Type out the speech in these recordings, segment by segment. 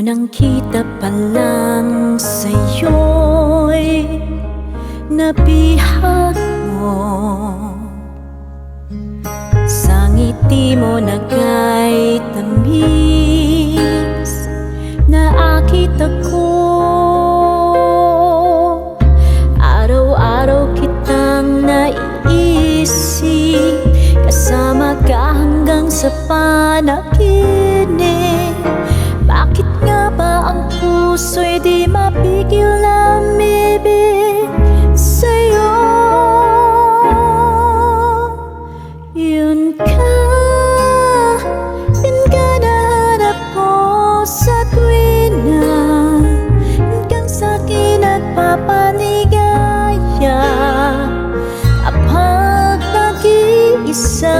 Unang kita pa lang sa'yo'y nabihag mo. Sa ngiti mo na kay tamis na akit ako. Araw-araw kitang naiisip, kasama ka hanggang sa panaginip. Bakit nga ba ang puso'y di mapigil na umibig sa'yo? Yun ka, yun ka nahanap ko sa tuwina, hanggang sa'kin nagpapaligaya kapag nag-iisa.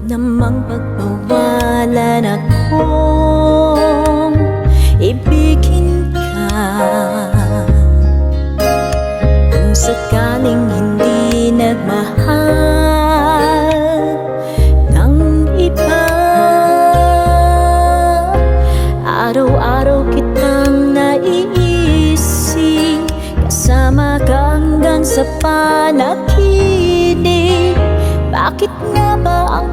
Namang pagbawalan akong ibigin ka. Kung sakaling hindi nagmahal ng iba, araw-araw kitang naiisip, kasama ka hanggang sa panaginip. Bakit nga ba ang